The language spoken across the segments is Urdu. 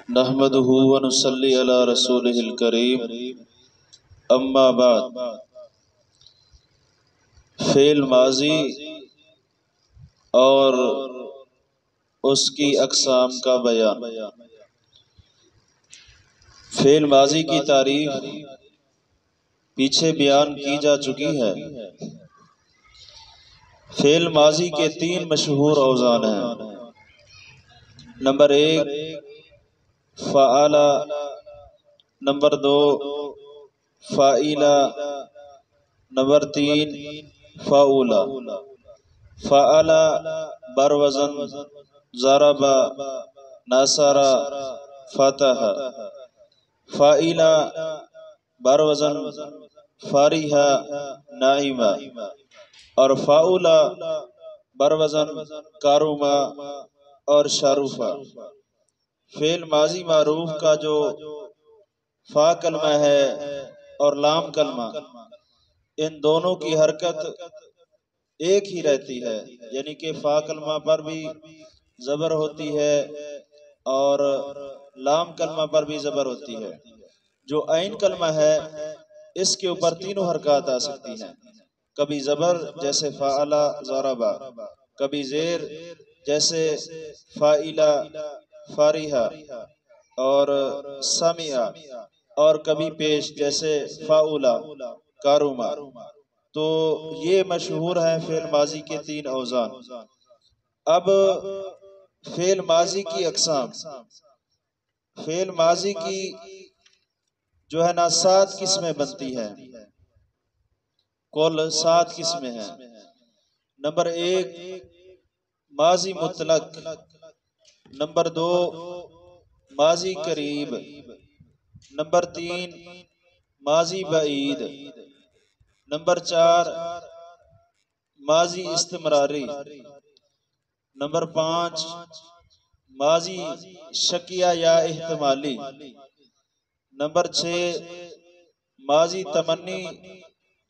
نحمدہ ونصلی علی رسولہ الکریم، اما بعد۔ فعل ماضی اور اس کی اقسام کا بیان۔ فعل ماضی کی تعریف پیچھے بیان کی جا چکی ہے۔ فعل ماضی کے تین مشہور اوزان ہیں۔ نمبر 1 فعل، نمبر 2 فاعل، نمبر 3 فعول۔ فعل بروزن ضرب، نصر، فتح۔ فاعل بروزن فرح، نعم۔ اور فعول بروزن کرم اور شرف۔ فعل ماضی معروف کا جو فا کلمہ ہے اور لام کلمہ، ان دونوں کی حرکت ایک ہی رہتی ہے، یعنی کہ فا کلمہ پر بھی زبر ہوتی ہے اور لام کلمہ پر بھی زبر ہوتی ہے۔ جو عین کلمہ ہے اس کے اوپر تینوں حرکات آ سکتی ہیں، کبھی زبر جیسے فعل ضرب، کبھی زیر جیسے فاعل فرح اور سمع، اور کبھی پیش جیسے فعول کرم۔ تو یہ مشہور ہیں فعل ماضی کے تین اوزان۔ اب فعل ماضی کی اقسام۔ فعل ماضی کی جو ہے نا 7 قسمیں بنتی ہیں، کل 7 قسمیں ہیں۔ نمبر 1 ماضی مطلق، نمبر 2 ماضی قریب، نمبر 3 ماضی بعید، نمبر 4 ماضی استمراری، نمبر 5 ماضی شکیہ یا احتمالی، نمبر 6 ماضی تمنی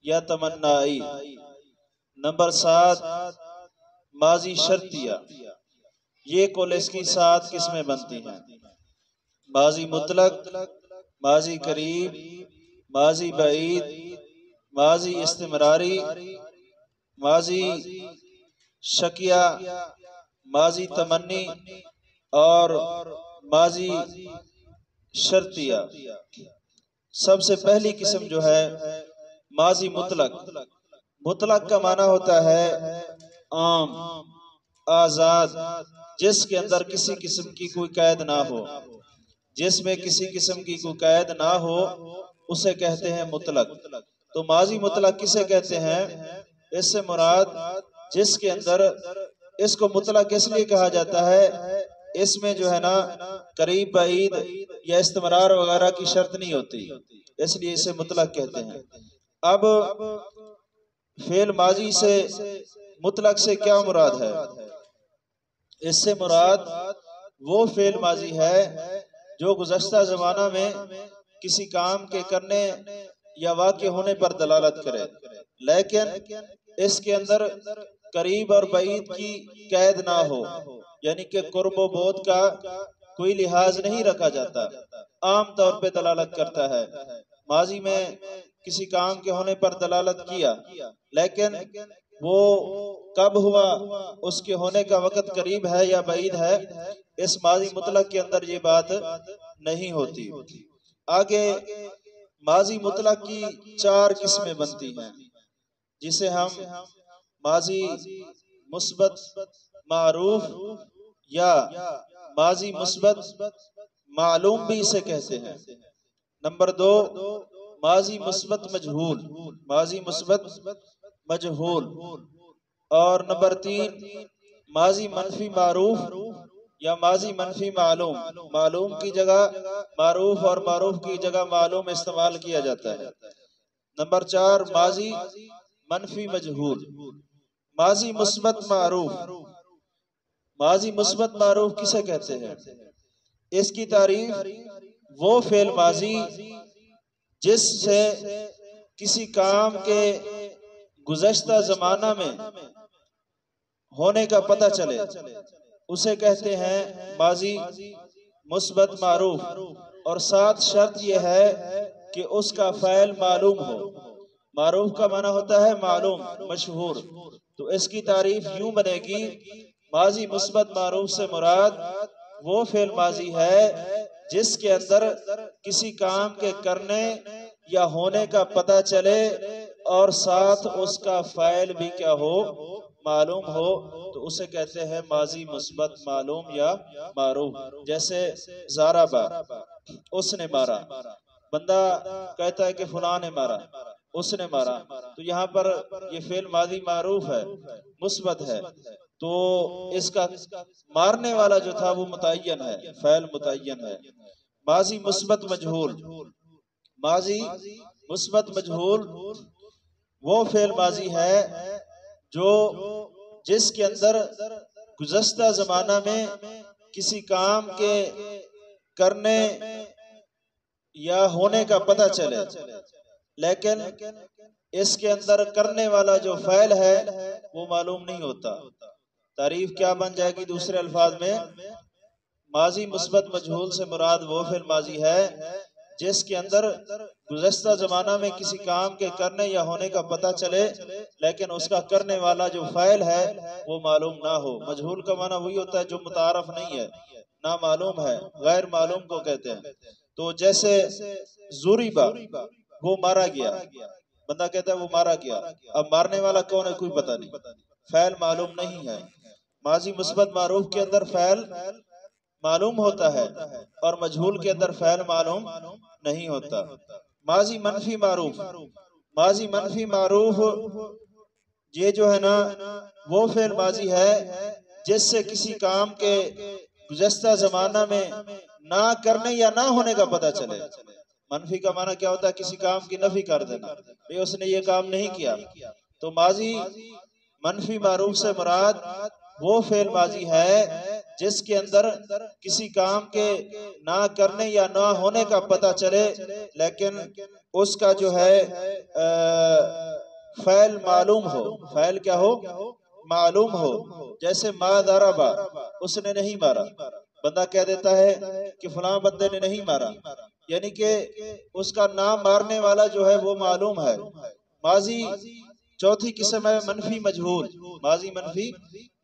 یا تمنائی، نمبر 7 ماضی شرطیہ۔ یہ کل اس کی 7 قسمیں بنتی ہیں۔ ماضی مطلق، ماضی قریب، ماضی بعید، ماضی استمراری، ماضی شکیہ، ماضی تمنی اور ماضی شرطیہ۔ سب سے پہلی قسم جو ہے ماضی مطلق۔ مطلق کا معنی ہوتا ہے عام، آزاد، جس کے اندر کسی قسم کی کوئی قید نہ ہو۔ جس میں کسی قسم کی کوئی قید نہ ہو اسے کہتے ہیں مطلق۔ تو ماضی مطلق کسے کہتے ہیں؟ اس سے مراد جس کے اندر، اس کو مطلق اس لیے کہا جاتا ہے اس میں جو ہے نا قریب بعید یا استمرار وغیرہ کی شرط نہیں ہوتی، اس لیے اسے مطلق کہتے ہیں۔ اب فعل ماضی سے مطلق سے کیا مراد ہے؟ اس سے مراد وہ فعل ماضی ہے جو گزشتہ زمانہ میں کسی کام کے کرنے یا واقع ہونے پر دلالت کرے، لیکن اس کے اندر قریب اور بعید کی قید نہ ہو، یعنی کہ قرب و بعد کا کوئی لحاظ نہیں رکھا جاتا، عام طور پہ دلالت کرتا ہے۔ ماضی میں کسی کام کے ہونے پر دلالت کیا، لیکن وہ کب ہوا، اس کے ہونے کا وقت قریب ہے یا بعید ہے، اس ماضی مطلق کے اندر یہ بات نہیں ہوتی۔ آگے ماضی مطلق کی 4 قسمیں بنتی ہیں، جسے ہم ماضی مثبت معروف یا ماضی مثبت معلوم بھی اسے کہتے ہیں۔ نمبر 2 ماضی مثبت مجہول، ماضی مثبت مجہول۔ اور نمبر 3 ماضی منفی معروف یا ماضی منفی معلوم، معلوم کی جگہ معروف اور معروف کی جگہ معلوم استعمال کیا جاتا ہے۔ نمبر 4 ماضی منفی مجہول۔ ماضی مثبت معروف، ماضی مثبت معروف کسے کہتے ہیں؟ اس کی تعریف وہ فعل ماضی جس سے کسی کام کے گزشتہ زمانہ میں ہونے کا پتہ چلے اسے کہتے ہیں ماضی مثبت معروف، اور ساتھ شرط یہ ہے کہ اس کا فعل معلوم ہو۔ معروف کا معنی ہوتا ہے معلوم، مشہور، تو اس کی تعریف یوں بنے گی: ماضی مثبت معروف سے مراد وہ فعل ماضی ہے جس کے اندر کسی کام کے کرنے یا ہونے کا پتہ چلے اور ساتھ اس کا فاعل بھی کیا ہو، معلوم ہو، تو اسے کہتے ہیں ماضی مثبت معلوم یا معروف۔ جیسے ضربہ، اس نے مارا، بندہ کہتا ہے کہ فلاں نے مارا، اس نے مارا، تو یہاں پر یہ فعل ماضی معروف ہے، مثبت ہے، تو اس کا مارنے والا جو تھا وہ متعین ہے، فعل متعین ہے۔ ماضی مثبت مجہول، ماضی مثبت مجہول وہ فعل ماضی ہے جو جس کے اندر گزشتہ زمانہ میں کسی کام کے کرنے یا ہونے کا پتہ چلے، لیکن اس کے اندر کرنے والا جو فعل ہے وہ معلوم نہیں ہوتا۔ تعریف کیا بن جائے گی دوسرے الفاظ میں؟ ماضی مثبت مجہول سے مراد وہ فعل ماضی ہے جس کے اندر گزشتہ زمانہ میں کسی کام کے کرنے یا ہونے کا پتہ چلے لیکن اس کا کرنے والا جو فاعل ہے وہ معلوم نہ ہو۔ مجہول کا معنی وہی ہوتا ہے جو متعارف نہیں ہے، نہ معلوم ہے، غیر معلوم کو کہتے ہیں۔ تو جیسے ضربہ، وہ مارا گیا، بندہ کہتا ہے وہ مارا گیا، اب مارنے والا کون ہے کوئی پتہ نہیں، فعل معلوم نہیں ہے۔ ماضی مثبت معروف کے اندر فعل معلوم ہوتا ہے اور مجہول کے اندر فعل معلوم نہیں ہوتا۔ ماضی منفی معروف، ماضی منفی معروف یہ جو ہے نا وہ فعل ماضی ہے جس سے کسی کام کے گزشتہ زمانہ میں نہ کرنے یا نہ ہونے کا پتہ چلے۔ منفی کا معنی کیا ہوتا ہے؟ کسی کام کی نفی کر دینا، بھئی اس نے یہ کام نہیں کیا۔ تو ماضی منفی معروف سے مراد وہ فعل ماضی ہے جس کے اندر کسی کام کے نہ کرنے یا نہ ہونے کا پتہ چلے لیکن اس کا جو ہے فعل معلوم ہو، فعل کیا ہو؟ معلوم ہو۔ جیسے ما ضربہ، اس نے نہیں مارا، بندہ کہہ دیتا ہے کہ فلاں بندے نے نہیں مارا، یعنی کہ اس کا نام مارنے والا جو ہے وہ معلوم ہے۔ ماضی چوتھی قسم ہے منفی مجہول، ماضی منفی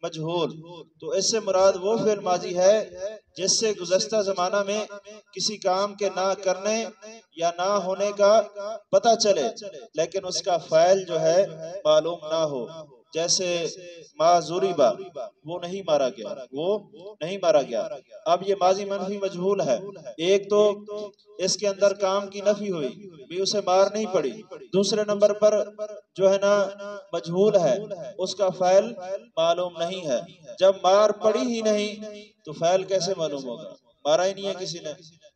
مجہول، تو اس سے مراد وہ فعل ماضی ہے جس سے گزشتہ زمانہ میں کسی کام کے نہ کرنے یا نہ ہونے کا پتہ چلے لیکن اس کا فاعل جو ہے معلوم نہ ہو۔ جیسے ما ضربہ، وہ نہیں مارا گیا، وہ نہیں مارا گیا۔ اب یہ ماضی منفی مجہول ہے، ایک تو اس کے اندر کام کی نفی ہوئی، بھی اسے مار نہیں پڑی، دوسرے نمبر پر جو ہے نا مجہول ہے، اس کا فعل معلوم نہیں ہے۔ جب مار پڑی ہی نہیں تو فعل کیسے معلوم ہوگا؟ مارا ہی نہیں ہے کسی نے،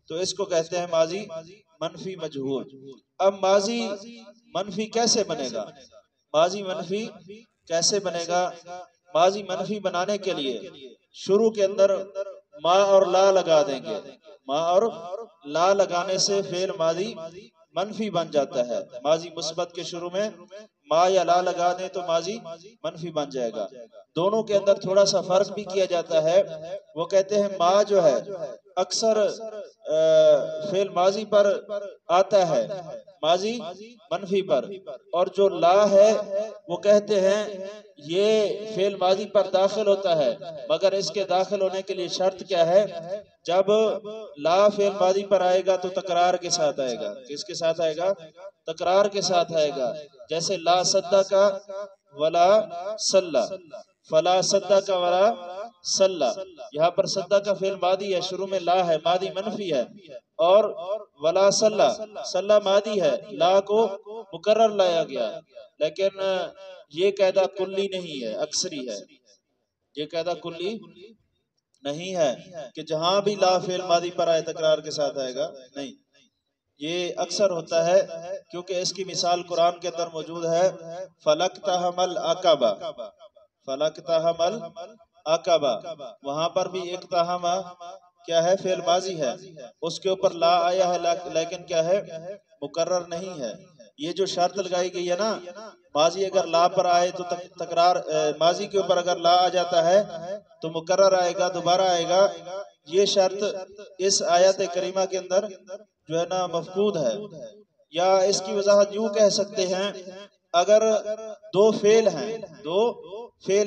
تو اس کو کہتے ہیں ماضی منفی مجہول۔ اب ماضی منفی کیسے بنے گا؟ ماضی منفی کیسے بنے گا؟ ماضی منفی بنانے کے لیے شروع کے اندر ما اور لا لگا دیں گے، ما اور لا لگانے سے فعل ماضی منفی بن جاتا ہے۔ ماضی مثبت کے شروع میں ما یا لا لگا دیں تو ماضی منفی بن جائے گا۔ دونوں کے اندر تھوڑا سا فرق بھی کیا جاتا ہے، وہ کہتے ہیں ما جو ہے اکثر فعل ماضی پر آتا ہے، ماضی منفی پر، اور جو لا ہے وہ کہتے ہیں یہ فعل ماضی پر داخل ہوتا ہے مگر اس کے داخل ہونے کے لیے شرط کیا ہے؟ جب لا فعل ماضی پر آئے گا تو تکرار کے ساتھ آئے گا۔ کس کے ساتھ آئے گا؟ تکرار کے ساتھ آئے گا۔ جیسے لا صدق ولا صلی، فلا صدق ولا صلی، یہاں پر صدق کا فعل ماضی ہے، شروع میں لا ہے، ماضی منفی ہے، اور ولا صلی، صلی ماضی ہے، لا کو مکرر لایا گیا، لیکن یہ قاعدہ کلی نہیں ہے، اکثری ہے، یہ قاعدہ کلی نہیں ہے کہ جہاں بھی لا فعل ماضی پر آئے تکرار کے ساتھ آئے گا، نہیں، یہ اکثر ہوتا ہے کیونکہ اس کی مثال قرآن کے اندر موجود ہے فَلَقْتَحَمَ الْعَقَبَةَ، فَلَقْتَحَمَ الْعَقَبَةَ، وہاں پر بھی اقتحم کیا ہے؟ فعل ماضی ہے، اس کے اوپر لا آیا ہے لیکن کیا ہے؟ مقرر نہیں ہے۔ یہ جو شرط لگائی گئی ہے نا، ماضی اگر لا پر آئے تو تکرار، ماضی کے اوپر اگر لا آ جاتا ہے تو مقرر آئے گا، دوبارہ آئے گا، یہ شرط اس آیت کریمہ کے اندر جو ہے نا مفقود ہے، یا اس کی وضاحت یوں کہہ سکتے ہیں، اگر دو فعل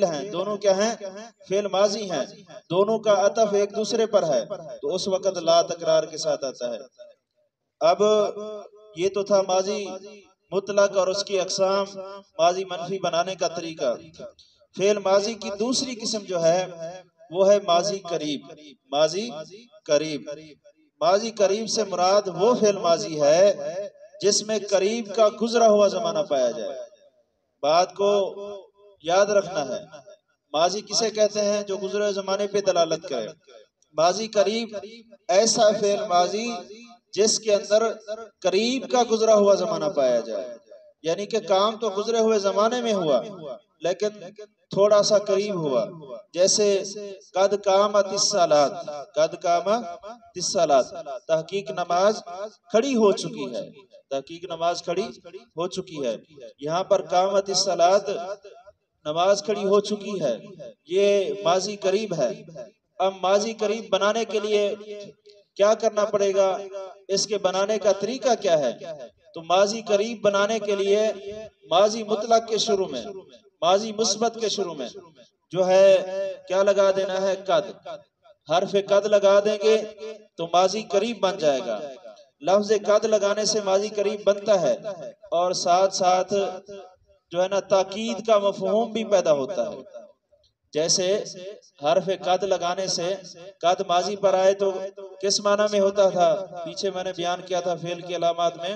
ہیں دونوں کیا ہیں؟ فعل ماضی ہیں، دونوں کا عطف ایک دوسرے پر ہے تو اس وقت لا تکرار کے ساتھ آتا ہے۔ اب یہ تو تھا ماضی مطلق اور اس کی اقسام، ماضی منفی بنانے کا طریقہ۔ فعل ماضی کی دوسری قسم جو ہے وہ ہے ماضی قریب۔ ماضی قریب، ماضی قریب سے مراد وہ فعل ماضی ہے جس میں قریب کا گزرا ہوا زمانہ پایا جائے۔ بات کو یاد رکھنا ہے، ماضی کسے کہتے ہیں؟ جو گزرے زمانے پہ دلالت کرے۔ ماضی قریب ایسا فعل ماضی جس کے اندر قریب کا گزرا ہوا زمانہ پایا جائے، یعنی کہ کام تو گزرے ہوئے زمانے میں ہوا لیکن تھوڑا سا قریب ہوا، جیسے قد قامت الصلاۃ، قد قامت الصلاۃ، تحقیق نماز کھڑی ہو چکی ہے، تحقیق نماز کھڑی ہو چکی ہے۔ یہاں پر قامت الصلاۃ، نماز کھڑی ہو چکی ہے، یہ ماضی قریب ہے۔ اب ماضی قریب بنانے کے لیے کیا کرنا پڑے گا؟ اس کے بنانے کا طریقہ کیا ہے؟ تو ماضی قریب بنانے کے لیے ماضی مطلق کے شروع میں، ماضی مثبت کے شروع میں جو ہے کیا لگا دینا ہے؟ قد، حرف قد لگا دیں گے تو ماضی قریب بن جائے گا۔ لفظ قد لگانے سے ماضی قریب بنتا ہے اور ساتھ ساتھ جو ہے نا تاکید کا مفہوم بھی پیدا ہوتا ہے۔ جیسے حرف قد لگانے سے قد ماضی پر آئے تو کس معنی میں ہوتا تھا؟ پیچھے میں نے بیان کیا تھا فعل کی علامات میں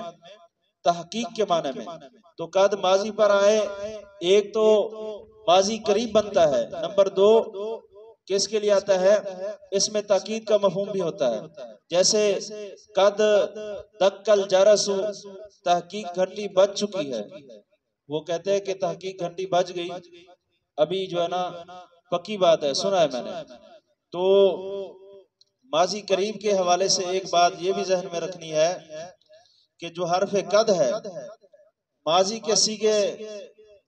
تحقیق کے معنی میں۔ تو قد ماضی پر آئے، ایک تو ماضی قریب بنتا ہے، نمبر دو کس کے لیے آتا ہے؟ اس میں تاکید کا مفہوم بھی ہوتا ہے۔ جیسے قد دق الجرس، تحقیق گھنٹی بج چکی ہے، وہ کہتے ہیں کہ تحقیق گھنٹی بج گئی، ابھی جو ہے نا پکی بات ہے، سنا ہے میں نے۔ تو ماضی قریب کے حوالے سے ایک بات یہ بھی ذہن میں رکھنی ہے کہ جو حرف قد ہے، ماضی کے سیغے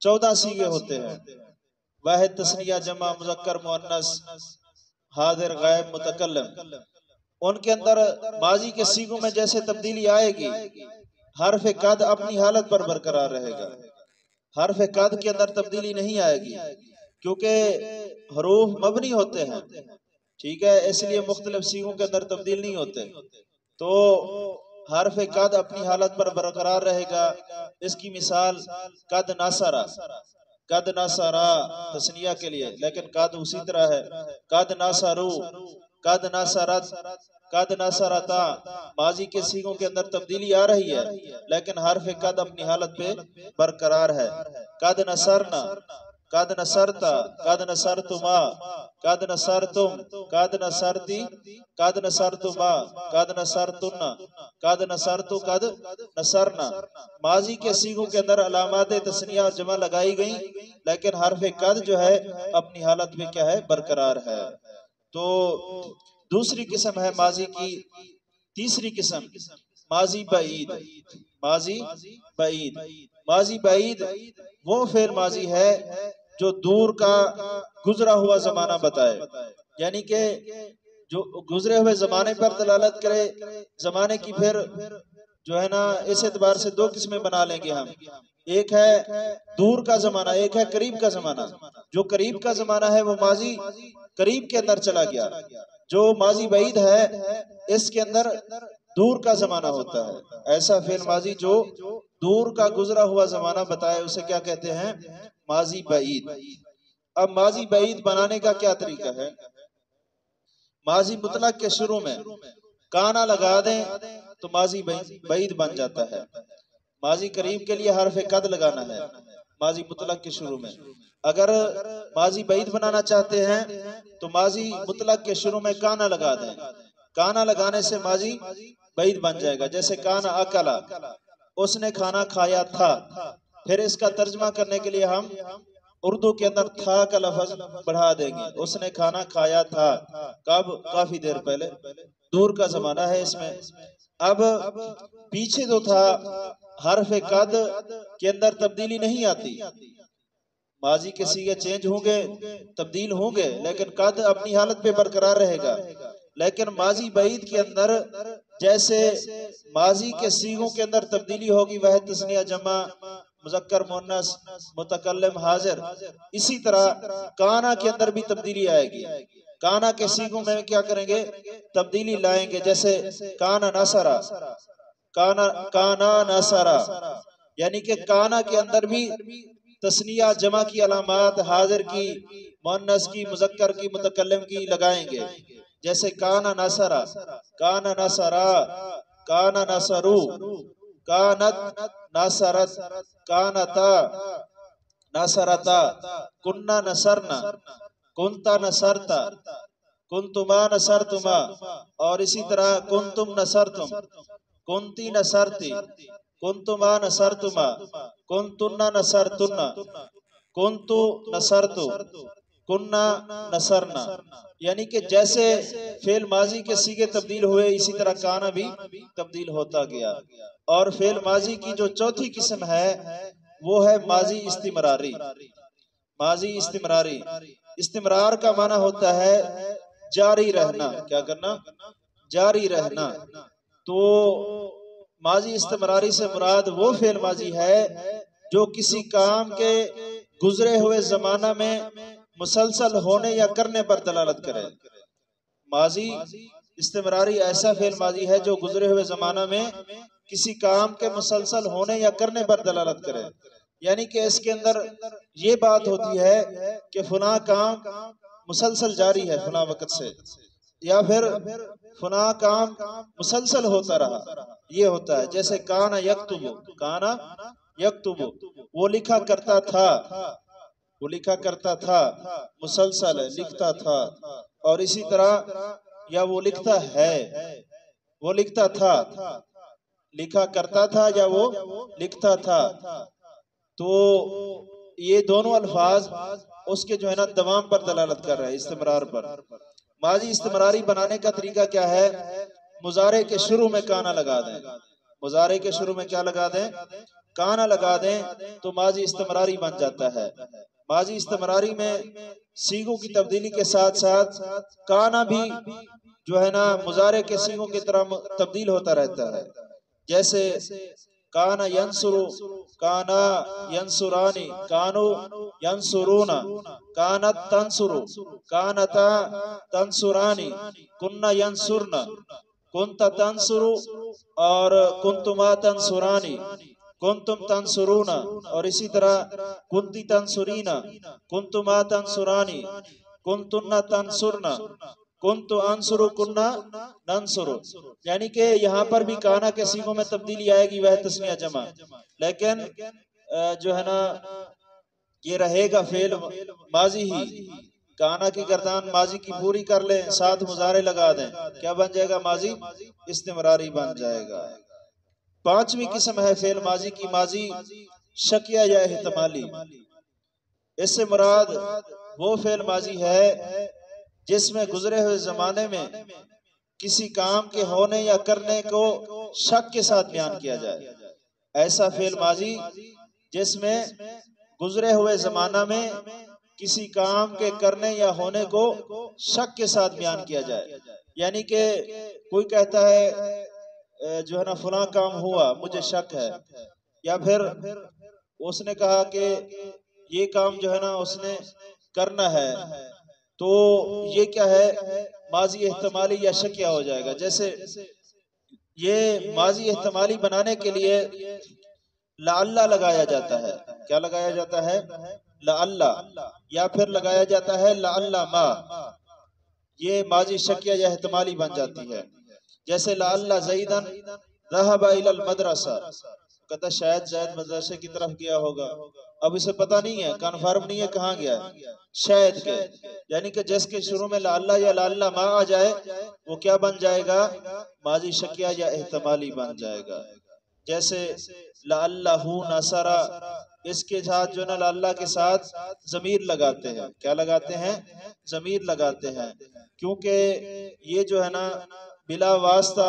14 سیغے ہوتے ہیں، واحد، تثنیہ، جمع، مذکر، مؤنث، حاضر، غائب، متکلم۔ ان کے اندر ماضی کے سیغوں میں جیسے تبدیلی آئے گی، حرف قد اپنی حالت پر برقرار رہے گا، حرف قد کے اندر تبدیلی نہیں آئے گی کیونکہ حروف مبنی ہوتے ہیں، ٹھیک ہے، اس لیے مختلف سیغوں کے اندر تبدیل نہیں ہوتے، تو حرف قد اپنی حالت پر برقرار رہے گا۔ اس کی مثال قد ناصرہ، قد ناصرہ تثنیہ کے لیے، لیکن قد اسی طرح ہے، قد ناصرو، قد ناصرت، قد ناصرتا، ماضی کے سیغوں کے اندر تبدیلی آ رہی ہے لیکن حرف قد اپنی حالت پہ برقرار ہے۔ قد نصرنا، قد نصرتا، قد نصرتما، قد نصرتم، قد نصرتی، قد نصرتما، قد نصرتن، قد نصرتو، قد نصرنا۔ ماضی کے سیغوں کے اندر علامات تثنیہ اور جمع لگائی گئیں لیکن حرف قد جو ہے اپنی حالت میں کیا ہے؟ برقرار ہے۔ تو دوسری قسم ہے ماضی کی۔ تیسری قسم ماضی بعید، ماضی بعید، ماضی بعید وہ فعل ماضی ہے جو دور کا گزرا ہوا زمانہ بتائے، یعنی کہ جو گزرے ہوئے زمانے پر دلالت کرے۔ زمانے کی پھر جو ہے نا اس اعتبار سے دو قسمیں بنا لیں گے ہم، ایک ہے دور کا زمانہ، ایک ہے قریب کا زمانہ۔ جو قریب کا زمانہ ہے وہ ماضی قریب کے اندر چلا گیا، جو ماضی بعید ہے اس کے اندر دور کا زمانہ ہوتا ہے۔ ایسا فعل ماضی جو دور کا گزرا ہوا زمانہ بتائے اسے کیا کہتے ہیں؟ ماضی بعید۔ اب ماضی بعید بنانے کا کیا طریقہ ہے؟ ماضی مطلق کے شروع میں کانا لگا دیں تو ماضی بعید بن جاتا ہے۔ ماضی قریب کے لیے حرف قد لگانا ہے ماضی مطلق کے شروع میں۔ اگر ماضی بعید بنانا چاہتے ہیں تو ماضی مطلق کے شروع میں کانا لگا دیں، کانا لگانے سے ماضی بعید بن جائے گا۔ جیسے کانا اکلا، اس نے کھانا کھایا تھا، پھر اس کا ترجمہ کرنے کے لیے ہم اردو کے اندر تھا کا لفظ بڑھا دیں گے، اس نے کھانا کھایا تھا، کب؟ کافی دیر پہلے، دور کا زمانہ ہے اس میں۔ اب پیچھے تو تھا حرف قد کے اندر تبدیلی نہیں آتی، ماضی کے صیغے چینج ہوں گے، تبدیل ہوں گے، لیکن قد اپنی حالت پہ برقرار رہے گا۔ لیکن ماضی بعید کے اندر جیسے ماضی کے صیغوں کے اندر تبدیلی ہوگی، وہ تثنیہ جمع مذکر مؤنث متکلم حاضر، اسی طرح کانا کے اندر بھی تبدیلی آئے گی۔ کانا کے صیغوں میں کیا کریں گے؟ تبدیلی لائیں گے، جیسے کانا نصرا، کانا نصرا، یعنی کہ کانا کے اندر بھی تثنیہ جمع کی علامات حاضر کی، مؤنث کی، مذکر کی، متکلم کی لگائیں گے، جیسے کانا نصرا، کانا نصرا، کانا نصرو، کانت نصرت، کانتا نصرتا، کننا نصرنا، کنتا نصرتا، کنتما نصرتما، اور اسی طرح کنتم نصرتم، کنتی نصرتی، کنتما نصرتما، کنتنا نصرتنا، کنتو نصرتو، کننا نصرنا، یعنی کہ جیسے فعل ماضی کے صیغے تبدیل ہوئے اسی طرح کانا بھی تبدیل ہوتا گیا۔ اور فعل ماضی کی جو چوتھی قسم ہے وہ ہے ماضی استمراری۔ ماضی استمراری، استمرار کا معنی ہوتا ہے جاری رہنا، کیا کرنا؟ جاری رہنا۔ تو ماضی استمراری سے مراد وہ فعل ماضی ہے جو کسی کام کے گزرے ہوئے زمانہ میں مسلسل ہونے یا کرنے پر دلالت کرے۔ ماضی استمراری ایسا فعل ماضی ہے جو گزرے ہوئے زمانہ میں کسی کام کے مسلسل ہونے یا کرنے پر دلالت کرے، یعنی کہ اس کے اندر یہ بات ہوتی ہے کہ فلاں کام مسلسل جاری ہے فلاں وقت سے، یا پھر فلاں کام مسلسل ہوتا رہا، یہ ہوتا ہے۔ جیسے کانا یکتب، کانا یکتب، وہ لکھا کرتا تھا، وہ لکھا کرتا تھا، مسلسل ہے، لکھتا تھا۔ اور اسی طرح یا وہ لکھتا ہے، وہ لکھتا تھا، لکھا کرتا تھا یا وہ لکھتا تھا، تو یہ دونوں الفاظ اس کے جو ہے نا دوام پر دلالت کر رہے ہیں، استمرار پر۔ ماضی استمراری بنانے کا طریقہ کیا ہے؟ مضارع کے شروع میں کانا لگا دیں، مضارع کے شروع میں کیا لگا دیں؟ کانا لگا دیں تو ماضی استمراری بن جاتا ہے۔ ماضی استمراری میں صیغوں کی تبدیلی کے ساتھ ساتھ کانا بھی جو ہے نا مضارع کے صیغوں کی طرح تبدیل ہوتا رہتا ہے، جیسے کانا ینصرو، کانا ینصرانی، کانو ینصرونا، کانت تنصرو، کانتا تنصرانی، کننا ینصرنا، کنت تنصرو، اور کنتما تنصرانی، کنتم تنصرونا، اور اسی طرح کنتی تنصرینا، کنتما تنصرانی، کنتن تنصرنا، کنتو انصرو، کننا ننصرو، یعنی کہ یہاں پر بھی کانا کے صیغوں میں تبدیلی آئے گی، وہ تسنیہ جمع، لیکن جو ہے نا یہ رہے گا فعل ماضی ہی۔ کانا کی گردان ماضی کی پوری کر لیں، ساتھ مضارع لگا دیں، کیا بن جائے گا؟ ماضی استمراری بن جائے گا۔ پانچویں قسم ہے فعل ماضی کی، ماضی شکیہ یا احتمالی۔ اس سے مراد وہ فعل ماضی ہے جس میں گزرے ہوئے زمانے میں کسی کام کے ہونے یا کرنے کو شک کے ساتھ بیان کیا جائے۔ ایسا فعل ماضی جس میں گزرے ہوئے زمانہ میں کسی کام کے کرنے یا ہونے کو شک کے ساتھ بیان کیا جائے، یعنی کہ کوئی کہتا ہے جو ہے نا فلاں کام ہوا، مجھے شک ہے، یا پھر اس نے کہا کہ یہ کام جو ہے نا اس نے کرنا ہے، تو یہ کیا ہے؟ ماضی احتمالی یا شکیہ ہو جائے گا۔ جیسے یہ ماضی احتمالی بنانے کے لیے لعل لگایا جاتا ہے، کیا لگایا جاتا ہے؟ لعل، یا پھر لگایا جاتا ہے لعل ما، یہ ماضی شکیہ یا احتمالی بن جاتی ہے۔ جیسے لعل زیدن ذهب الى المدرسہ، کہتا شاید زید مدرسے کی طرف گیا ہوگا، اب اسے پتہ نہیں ہے، کنفرم نہیں ہے کہاں گیا، شاید کے، یعنی کہ جس کے شروع میں لعل یا لعل ما آ جائے وہ کیا بن جائے گا؟ ماضی شکیہ یا احتمالی بن جائے گا۔ جیسے لعلہ نصر، اس کے ساتھ جو نا لعلہ کے ساتھ ضمیر لگاتے ہیں، کیا لگاتے ہیں؟ ضمیر لگاتے ہیں، کیونکہ یہ جو ہے نا بلا واسطہ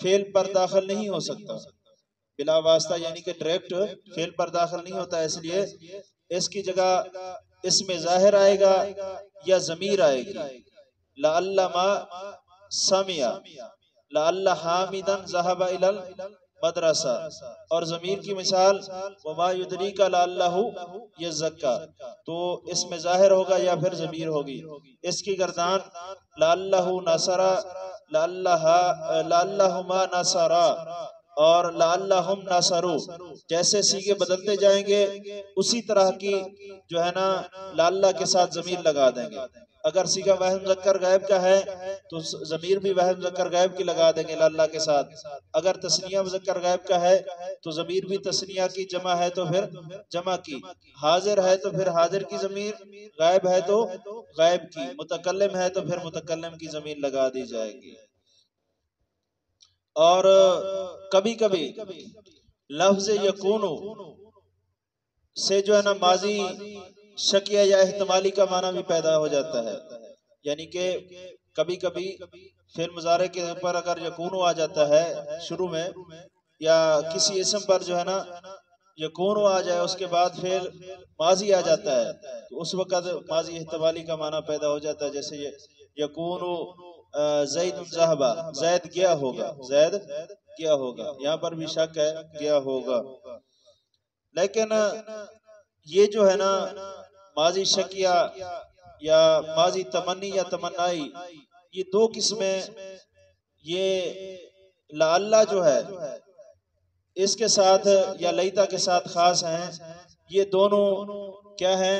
فعل پر داخل نہیں ہو سکتا، بلا واسطہ یعنی کہ ڈائریکٹ فعل پر داخل نہیں ہوتا، اس لیے اس کی جگہ اس میں ظاہر آئے گا یا ضمیر آئے گی۔ لعل ما سمیا، لعل حامدا ذهب الى المدرسہ، اور ضمیر کی مثال وما یدریک لعلہ یزکا، تو اس میں ظاہر ہوگا یا پھر ضمیر ہوگی. اس کی گردان لعلہ نصرا، لعلہما نصرا اور لعلہم نصروا، جیسے سیغے بدلتے جائیں گے اسی طرح کی جو ہے نا لعلہ کے ساتھ ضمیر لگا دیں گے. اگر سیغہ واحد مذکر غائب کا ہے تو ضمیر بھی واحد مذکر غائب کی لگا دیں گے لعلہ کے ساتھ. اگر تثنیہ مذکر غائب کا ہے تو ضمیر بھی تثنیہ کی، جمع ہے تو پھر جمع کی، حاضر ہے تو پھر حاضر کی ضمیر، غائب ہے تو غائب کی، متکلم ہے تو پھر متکلم کی ضمیر لگا دی جائے گی. اور کبھی کبھی لفظ یکونو سے جو ہے نا ماضی شکیہ یا احتمالی کا معنی بھی پیدا ہو جاتا ہے. یعنی کہ کبھی کبھی فعل مضارع کے اوپر اگر یکونو آ جاتا ہے شروع میں، یا کسی اسم پر جو ہے نا یکونو آ جائے اس کے بعد فعل ماضی آ جاتا ہے تو اس وقت ماضی احتمالی کا معنی پیدا ہو جاتا ہے. جیسے یکونو زید ذہبا، زید گیا ہوگا، زید گیا ہوگا، یہاں پر بھی شک ہے گیا ہوگا. لیکن یہ جو ہے نا ماضی شکیہ یا ماضی تمنی یا تمنائی، یہ دو قسمیں، یہ لعلہ جو ہے اس کے ساتھ یا لیتا کے ساتھ خاص ہیں. یہ دونوں کیا ہیں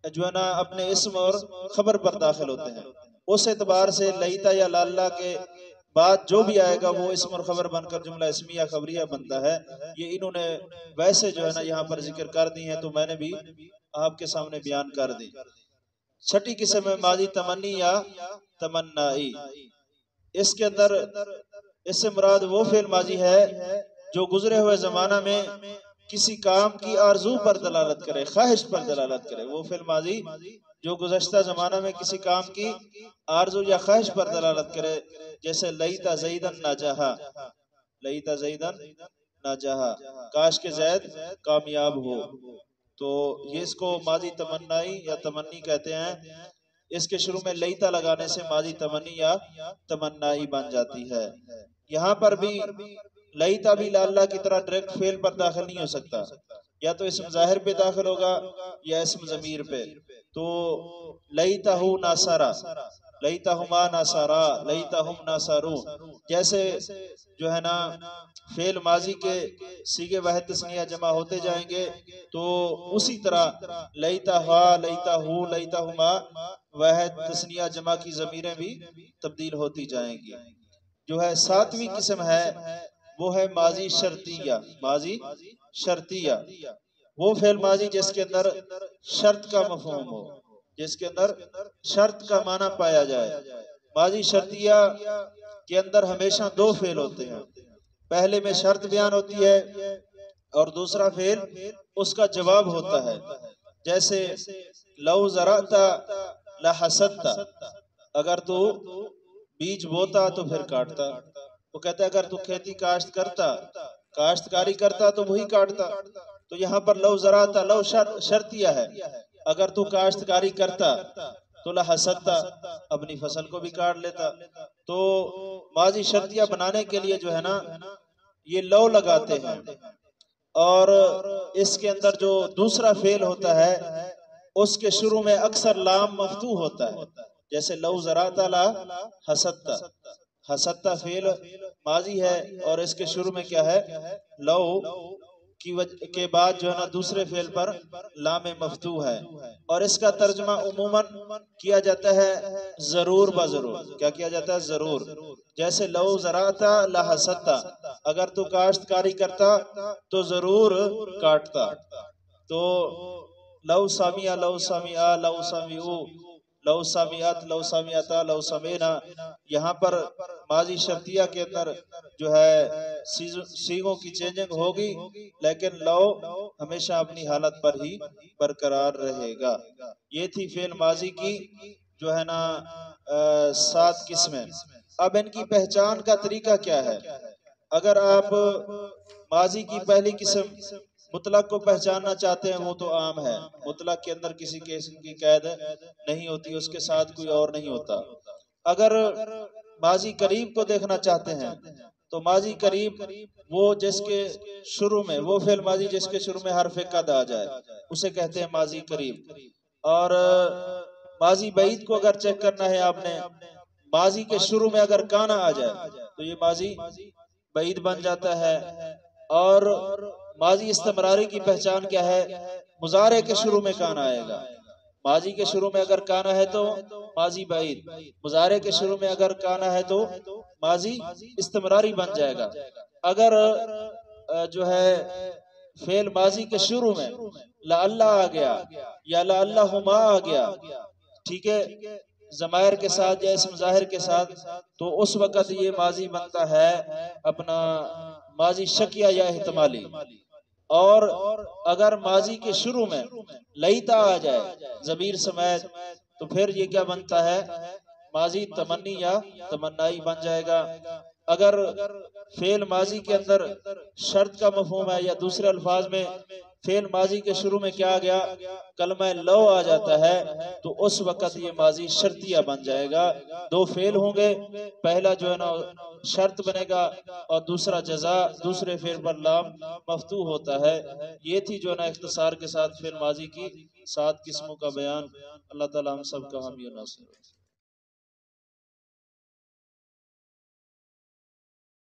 جو ہے نا اپنے اسم اور خبر پر داخل ہوتے ہیں. اس اعتبار سے لیتا یا لعلہ کے بعد جو بھی آئے گا وہ اسم اور خبر بن کر جملہ اسمیہ خبریہ بنتا ہے. یہ انہوں نے ویسے جو ہے نا یہاں پر ذکر کر دی ہیں تو میں نے بھی آپ کے سامنے بیان کر دی. چھٹی قسم ہے ماضی تمنی یا تمنائی. اس کے اندر اس سے مراد وہ فعل ماضی ہے جو گزرے ہوئے زمانہ میں کسی کام کی آرزو پر دلالت کرے، خواہش پر دلالت کرے. وہ فعل ماضی جو گزشتہ زمانہ میں کسی کام کی آرزو یا خواہش پر دلالت کرے، جیسے لیتا زیدن ناجاہا، لیتا زیدن ناجاہا، کاش کہ زید کامیاب ہو. تو یہ اس کو ماضی تمنائی یا تمنی کہتے ہیں. اس کے شروع میں لیتا لگانے سے ماضی تمنی یا تمنائی بن جاتی ہے. یہاں پر بھی لیتا بھی لعلہ کی طرح ڈائریکٹ فعل پر داخل نہیں ہو سکتا، یا تو اسم ظاہر پہ داخل ہوگا یا اسم ضمیر پہ. تو لیتہ ناصرا، لیتہما ناصرا، لیتہم ناصرو، جیسے جو ہے نا فعل ماضی کے صیغے واحد تثنیہ جمع ہوتے جائیں گے تو اسی طرح لیتہا، لیتہو، لیتہما واحد تثنیہ جمع کی ضمیریں بھی تبدیل ہوتی جائیں گی. جو ہے ساتویں قسم ہے وہ ہے ماضی شرطیہ. ماضی شرطیہ وہ فعل ماضی جس کے اندر شرط کا مفہوم ہو، جس کے اندر شرط کا معنی پایا جائے. ماضی شرطیہ کے اندر ہمیشہ دو فعل ہوتے ہیں. پہلے میں شرط بیان ہوتی ہے اور دوسرا فعل اس کا جواب ہوتا ہے. جیسے لو زرعت لحصدت، اگر تو بیج بوتا تو پھر کاٹتا. وہ کہتا ہے اگر تو کھیتی کاشت کرتا، کاشتکاری کرتا تو وہی کاٹتا. تو یہاں پر لو زرعت، لو شرطیہ ہے، اگر تو کاشتکاری کرتا تو لحصدتا، اپنی فصل کو بھی کاٹ لیتا. تو ماضی شرطیہ بنانے کے لیے جو ہے نا یہ لو لگاتے ہیں، اور اس کے اندر جو دوسرا فعل ہوتا ہے اس کے شروع میں اکثر لام مفتوح ہوتا ہے. جیسے لو زرعت لا حصدتا، حصدتا فعل ماضی ہے اور اس کے شروع میں کیا ہے لو کے بعد جو ہے نا دوسرے فعل پر لام مفتوح ہے. اور اس کا ترجمہ عموماً کیا جاتا ہے ضرور بضرور. کیا کیا جاتا ہے؟ ضرور. جیسے لو زرعت لحصدتا، اگر تو کاشتکاری کرتا تو ضرور کاٹتا. تو لو سامیا، لو سامیا، لو سامیو، لو سامیات، لو سامیاتا، لو سمینا، یہاں پر ماضی شرطیہ کے اندر جو ہے سیغوں کی چینجنگ ہوگی لیکن لو ہمیشہ اپنی حالت پر ہی برقرار رہے گا. یہ تھی فعل ماضی کی جو ہے نا 7 قسمیں. اب ان کی پہچان کا طریقہ کیا ہے؟ اگر آپ ماضی کی پہلی قسم مطلق کو پہچاننا چاہتے ہیں وہ تو عام ہے. مطلق کے اندر کسی قسم کی قید نہیں ہوتی، اس کے ساتھ کوئی اور نہیں ہوتا. اگر ماضی قریب کو دیکھنا چاہتے ہیں تو ماضی قریب وہ جس کے شروع میں، وہ فعل ماضی جس کے شروع میں حرف قد آ جائے اسے کہتے ہیں ماضی قریب۔ اور ماضی بعید کو اگر چیک کرنا ہے آپ نے، ماضی کے شروع میں اگر کانا آ جائے تو یہ ماضی بعید بن جاتا ہے۔ اور ماضی استمراری کی پہچان کیا ہے؟ مضارع کے شروع میں کانا آئے گا۔ ماضی کے شروع میں اگر کانا ہے تو ماضی بعید، مضارع کے شروع میں اگر کانا ہے تو ماضی استمراری بن جائے گا۔ اگر جو ہے فعل ماضی کے شروع میں لعلہ آ گیا یا لعلہما آ گیا، ٹھیک ہے، ضمائر کے ساتھ یا اسم ظاہر کے ساتھ، تو اس وقت یہ ماضی بنتا ہے اپنا ماضی شکیہ یا احتمالی۔ اور اگر ماضی کے شروع میں لیتا آ جائے ضمیر سمیت تو پھر یہ کیا بنتا ہے؟ ماضی تمنی یا تمنائی بن جائے گا۔ اگر فعل ماضی کے اندر شرط کا مفہوم ہے یا دوسرے الفاظ میں فعل ماضی کے شروع میں کیا آ گیا؟ کلمہ لو آ جاتا ہے تو اس وقت یہ ماضی شرطیہ بن جائے گا۔ دو فعل ہوں گے، پہلا جو ہے نا شرط بنے گا اور دوسرا جزا، دوسرے فعل پر لام مفتوح ہوتا ہے۔ یہ تھی جو ہے نا اختصار کے ساتھ فعل ماضی کی 7 قسموں کا بیان۔ اللہ تعالی ہم سب کا حامی و ناصر۔